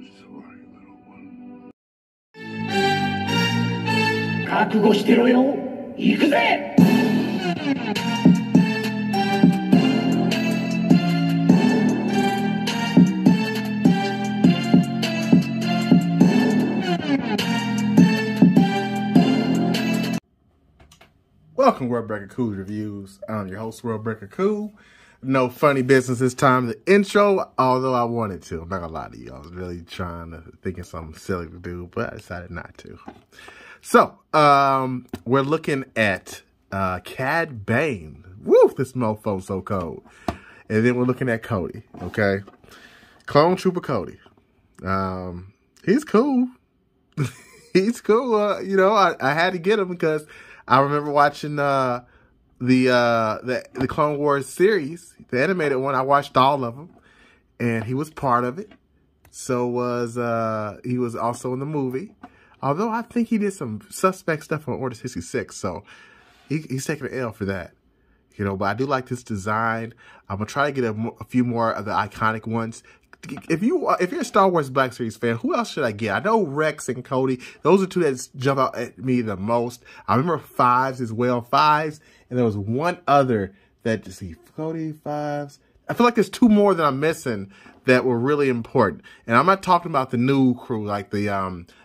sorry, little one. 覚悟してろよ。行くぜ。Welcome to Worldbreaker Cool's Reviews. I'm your host, Worldbreaker Cool. No funny business this time. The intro, although I wanted to. I'm not gonna lie to you. I was really thinking something silly to do, but I decided not to. So, we're looking at Cad Bane. Woo, this mofo's so cold. And then we're looking at Cody, okay? Clone Trooper Cody. He's cool. He's cool. You know, I had to get him because I remember watching the Clone Wars series, the animated one. I watched all of them, and he was part of it. So he was also in the movie. Although I think he did some suspect stuff on Order 66, so he's taking an L for that. You know, but I do like this design. I'm gonna try to get a few more of the iconic ones. If you're a Star Wars Black Series fan, who else should I get? I know Rex and Cody. Those are two that jump out at me the most. I remember Fives as well. Fives, and there was one other that, Cody, Fives. I feel like there's two more that I'm missing that were really important. And I'm not talking about the new crew, like the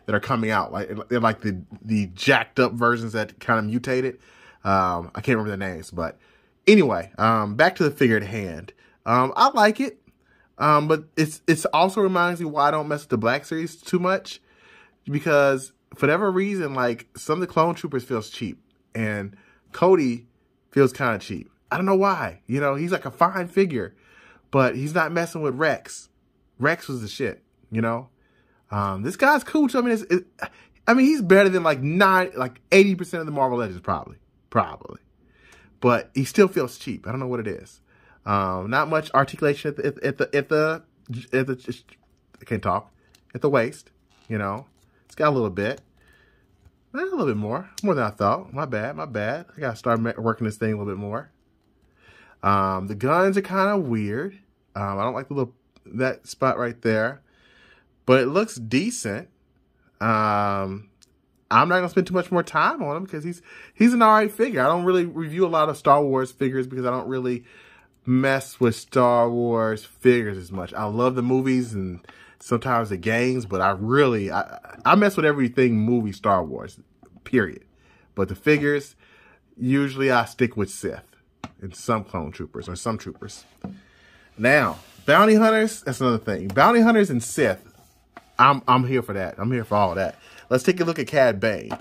that are coming out. Like they're like the jacked up versions that kind of mutated. I can't remember their names, but anyway, back to the figure at hand. I like it. But it's also reminds me why I don't mess with the Black Series too much, because for whatever reason, like some of the Clone Troopers feels cheap, and Cody feels kind of cheap. I don't know why. You know, he's like a fine figure, but he's not messing with Rex. Rex was the shit. You know, this guy's cool too. I mean, he's better than like 80% of the Marvel Legends, probably, but he still feels cheap. I don't know what it is. Not much articulation at the I can't talk, at the waist, you know. It's got a little bit more than I thought. My bad. I gotta start working this thing a little bit more. The guns are kind of weird. I don't like that spot right there, but it looks decent. I'm not gonna spend too much more time on him because he's an alright figure. I don't really review a lot of Star Wars figures because I don't really mess with Star Wars figures as much. I love the movies and sometimes the games, but I mess with everything movie Star Wars, period. But the figures, usually I stick with Sith and some Clone Troopers or some Troopers. Now, Bounty Hunters, that's another thing. Bounty Hunters and Sith, I'm here for that. I'm here for all that. Let's take a look at Cad Bane.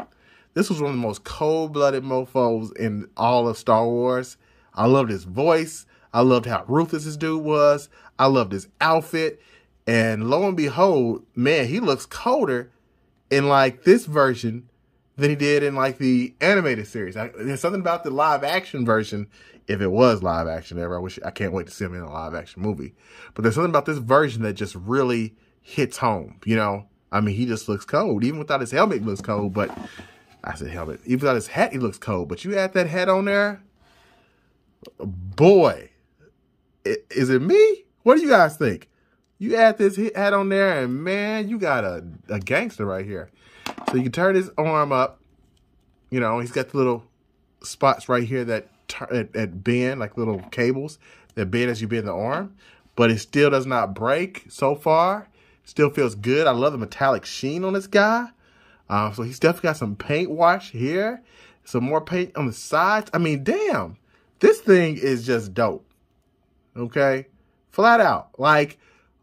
This was one of the most cold-blooded mofos in all of Star Wars. I loved his voice. I loved how ruthless this dude was. I loved his outfit. And lo and behold, man, he looks colder in like this version than he did in like the animated series. There's something about the live action version, if it was live action ever. I can't wait to see him in a live action movie. But there's something about this version that just really hits home, you know? I mean, he just looks cold. Even without his helmet, he looks cold. But I said helmet. Even without his hat, he looks cold. But you add that hat on there, boy. Is it me? What do you guys think? You add this hat on there, and man, you got a gangster right here. So you can turn his arm up. You know, he's got the little spots right here that bend, like little cables that bend as you bend the arm. But it still does not break so far. Still feels good. I love the metallic sheen on this guy. So he's definitely got some paint wash here. Some more paint on the sides. I mean, damn. This thing is just dope. Okay, flat out. Like,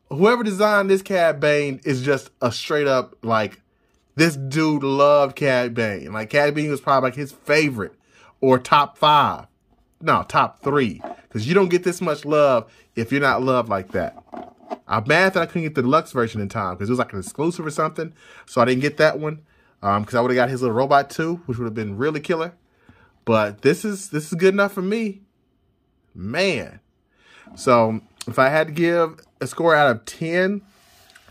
whoever designed this Cad Bane is just a straight up, like, this dude loved Cad Bane. Like, Cad Bane was probably like his favorite or top 5. No, top 3. Because you don't get this much love if you're not loved like that. I'm mad that I couldn't get the deluxe version in time because it was like an exclusive or something. So I didn't get that one. Because I would have got his little robot too, which would have been really killer. But this is good enough for me. Man. So, if I had to give a score out of 10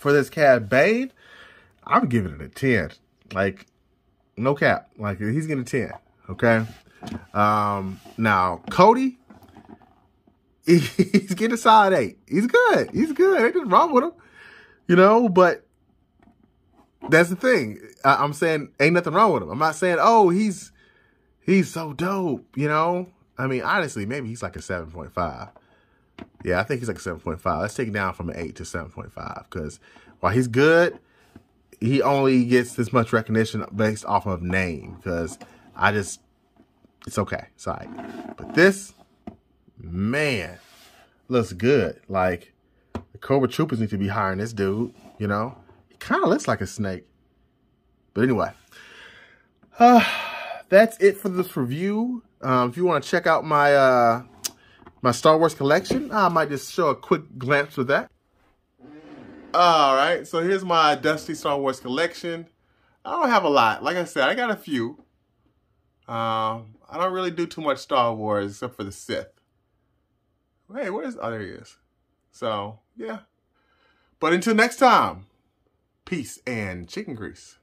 for this Cad Bane, I would give it a 10. Like, no cap. Like, he's getting a 10. Okay? Now, Cody, he's getting a solid 8. He's good. Ain't nothing wrong with him. You know, but That's the thing. I'm saying ain't nothing wrong with him. I'm not saying, oh, he's so dope, you know? I mean, honestly, maybe he's like a 7.5. Yeah, I think he's like a 7.5. Let's take it down from an 8 to 7.5. Because while he's good, he only gets this much recognition based off of name. Because it's okay. It's all right. But this, man, looks good. Like, the Cobra Troopers need to be hiring this dude, you know? He kind of looks like a snake. But anyway, that's it for this review. If you want to check out my my Star Wars collection, I might just show a quick glance of that. All right, so here's my Dusty Star Wars collection. I don't have a lot. Like I said, I got a few. I don't really do too much Star Wars except for the Sith. Hey, where's... Oh, there he is. So, yeah. But until next time, peace and chicken grease.